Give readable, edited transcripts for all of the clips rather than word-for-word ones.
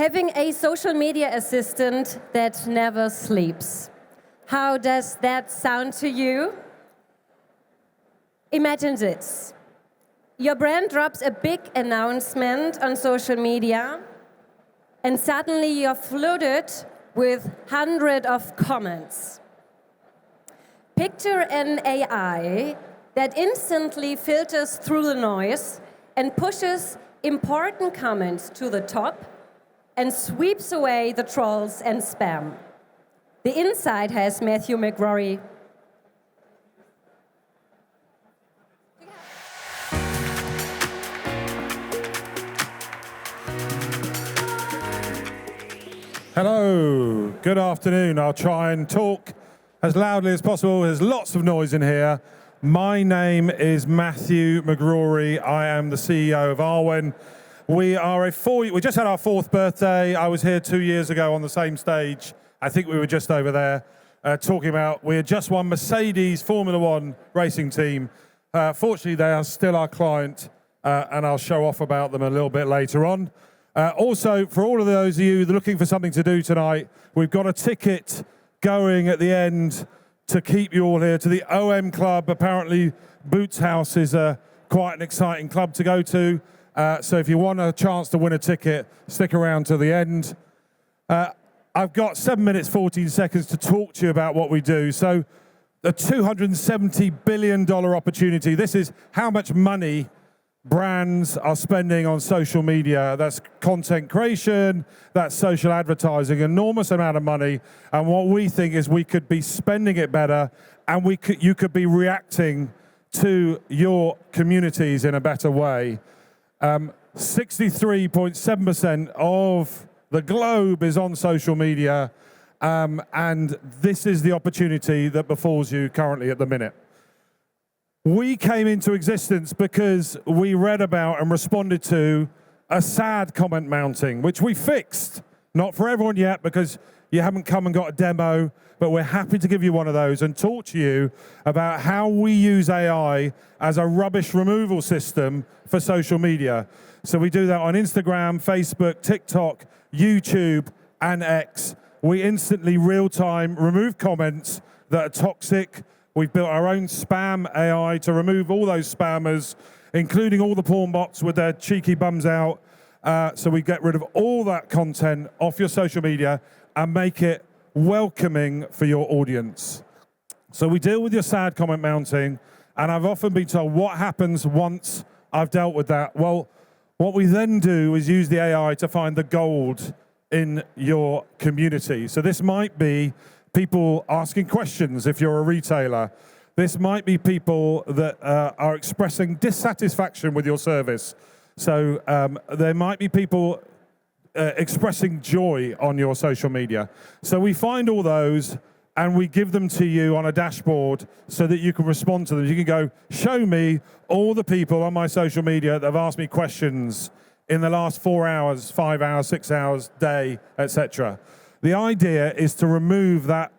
Having a social media assistant that never sleeps. How does that sound to you? Imagine this. Your brand drops a big announcement on social media, and suddenly you're flooded with hundreds of comments. Picture an AI that instantly filters through the noise and pushes important comments to the top and sweeps away the trolls and spam. The inside has Matthew McRory. Hello, good afternoon. I'll try and talk as loudly as possible. There's lots of noise in here. My name is Matthew McRory. I am the CEO of Arwen. We just had our 4th birthday. I was here 2 years ago on the same stage. I think we were just over there talking about, we had just won Mercedes Formula One racing team. Fortunately, they are still our client, and I'll show off about them a little bit later on. Also, for all of those of you looking for something to do tonight, we've got a ticket going at the end to keep you all here to the OM Club. Apparently, Boots House is quite an exciting club to go to. So if you want a chance to win a ticket, stick around to the end. I've got 7 minutes, 14 seconds to talk to you about what we do. So the $270 billion opportunity, this is how much money brands are spending on social media. That's content creation, that's social advertising, enormous amount of money. And what we think is we could be spending it better, and you could be reacting to your communities in a better way. 63.7% of the globe is on social media, and this is the opportunity that befalls you currently at the minute. We came into existence because we read about and responded to a sad comment mounting, which we fixed. Not for everyone yet, because you haven't come and got a demo, but we're happy to give you one of those and talk to you about how we use AI as a rubbish removal system for social media. So we do that on Instagram, Facebook, TikTok, YouTube, and X. We instantly, real-time, remove comments that are toxic. We've built our own spam AI to remove all those spammers, including all the porn bots with their cheeky bums out. So we get rid of all that content off your social media and make it welcoming for your audience. So we deal with your sad comment mounting, and I've often been told, what happens once I've dealt with that? Well, what we then do is use the AI to find the gold in your community. So this might be people asking questions if you're a retailer. This might be people that are expressing dissatisfaction with your service. So there might be people expressing joy on your social media. So we find all those and we give them to you on a dashboard so that you can respond to them. You can go, show me all the people on my social media that have asked me questions in the last 4 hours, 5 hours, 6 hours, day, etc. The idea is to remove that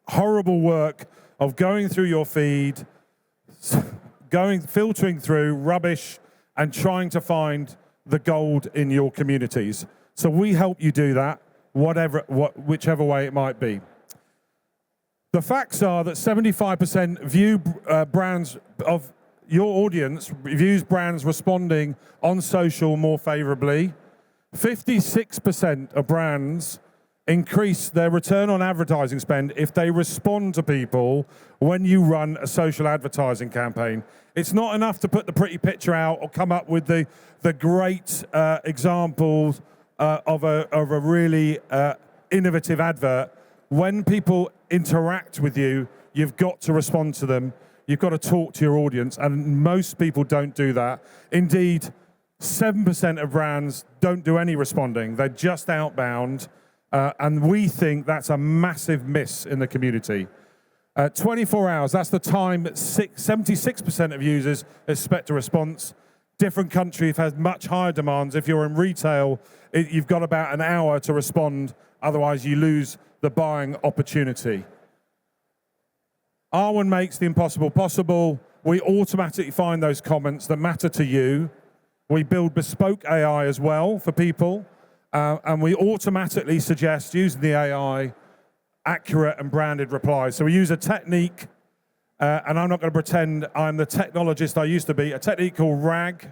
horrible work of going through your feed, filtering through rubbish and trying to find the gold in your communities. So we help you do that, whichever way it might be. The facts are that 75% view brands of your audience views brands responding on social more favorably. 56% of brands increase their return on advertising spend if they respond to people when you run a social advertising campaign. It's not enough to put the pretty picture out or come up with the great examples of a really innovative advert. When people interact with you, you've got to respond to them. You've got to talk to your audience, and most people don't do that. Indeed, 7% of brands don't do any responding. They're just outbound, and we think that's a massive miss in the community. 24 hours, that's the time that 76% of users expect a response. Different countries have much higher demands. If you're in retail, you've got about an hour to respond, otherwise you lose the buying opportunity. Arwen makes the impossible possible. We automatically find those comments that matter to you. We build bespoke AI as well for people, and we automatically suggest, using the AI, accurate and branded replies. So we use a technique, and I'm not going to pretend I'm the technologist I used to be, a technique called RAG,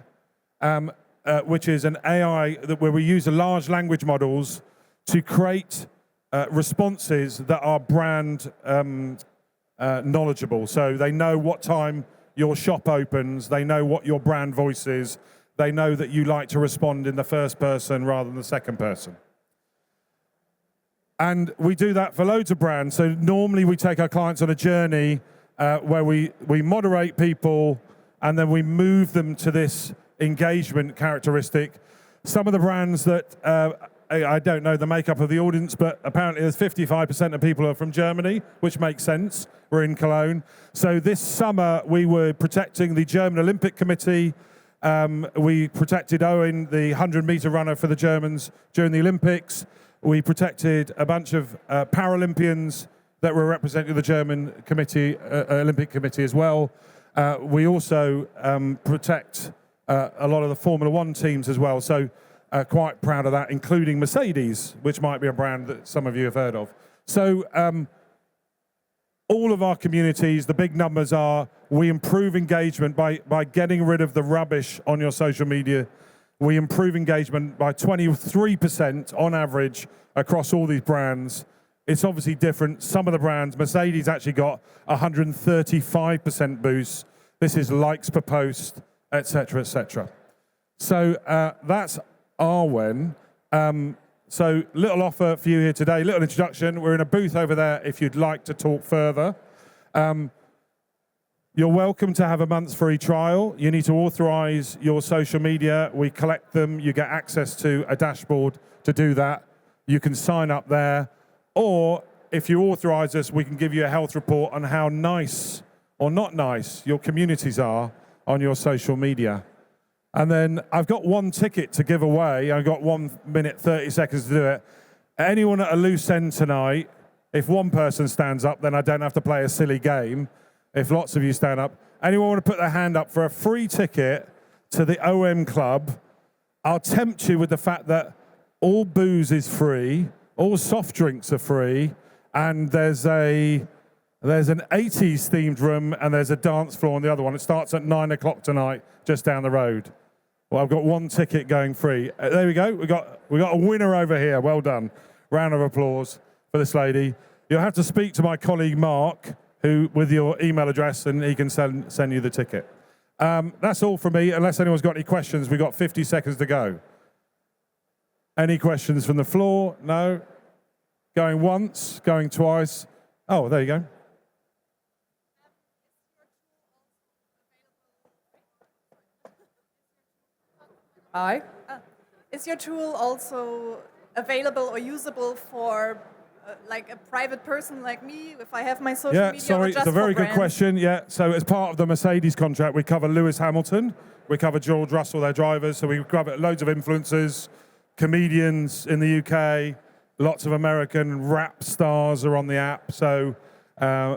which is an AI where we use large language models to create responses that are brand knowledgeable. So they know what time your shop opens, they know what your brand voice is, they know that you like to respond in the first person rather than the second person. And we do that for loads of brands. So normally we take our clients on a journey where we moderate people and then we move them to this engagement characteristic. Some of the brands that, I don't know the makeup of the audience, but apparently there's 55% of people are from Germany, which makes sense. We're in Cologne. So this summer we were protecting the German Olympic Committee. We protected Arwen, the 100-meter runner for the Germans during the Olympics. We protected a bunch of Paralympians that were representing the German committee, Olympic Committee as well. We also protect a lot of the Formula One teams as well. So quite proud of that, including Mercedes, which might be a brand that some of you have heard of. So all of our communities, the big numbers are, we improve engagement by getting rid of the rubbish on your social media. We improve engagement by 23% on average across all these brands. It's obviously different. Some of the brands, Mercedes actually got 135% boost. This is likes per post, et cetera, et cetera. So that's Arwen. So little offer for you here today, little introduction. We're in a booth over there if you'd like to talk further. You're welcome to have a month's free trial. You need to authorize your social media. We collect them. You get access to a dashboard to do that. You can sign up there. Or if you authorize us, we can give you a health report on how nice or not nice your communities are on your social media. And then I've got one ticket to give away. I've got 1 minute, 30 seconds to do it. Anyone at a loose end tonight, if one person stands up, then I don't have to play a silly game. If lots of you stand up. Anyone want to put their hand up for a free ticket to the OM Club? I'll tempt you with the fact that all booze is free, all soft drinks are free, and there's an 80s themed room and there's a dance floor on the other one. It starts at 9 o'clock tonight, just down the road. Well, I've got one ticket going free. There we go. We got a winner over here. Well done. Round of applause for this lady. You'll have to speak to my colleague Mark, who with your email address, and he can send you the ticket. That's all from me. Unless anyone's got any questions, we've got 50 seconds to go. Any questions from the floor? No? Going once, going twice. Oh, there you go. Hi. Is your tool also available or usable for like a private person like me, if I have my social media? Sorry, or just it's a very for good question. Yeah, so as part of the Mercedes contract, we cover Lewis Hamilton, we cover George Russell, their drivers, so we cover loads of influencers, comedians in the UK, lots of American rap stars are on the app, so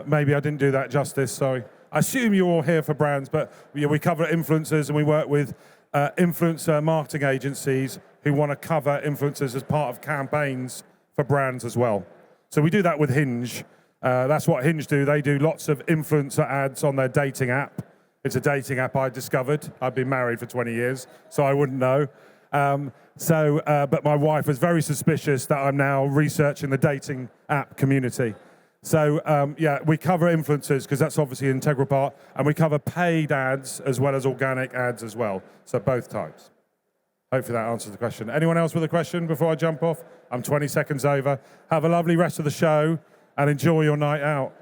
maybe I didn't do that justice, sorry. I assume you're all here for brands, but we cover influencers and we work with influencer marketing agencies who want to cover influencers as part of campaigns for brands as well. So we do that with Hinge. That's what Hinge do. They do lots of influencer ads on their dating app. It's a dating app I discovered. I've been married for 20 years, so I wouldn't know. But my wife was very suspicious that I'm now researching the dating app community. So we cover influencers because that's obviously an integral part, and we cover paid ads as well as organic ads as well. So both types. Hopefully that answers the question. Anyone else with a question before I jump off? I'm 20 seconds over. Have a lovely rest of the show and enjoy your night out.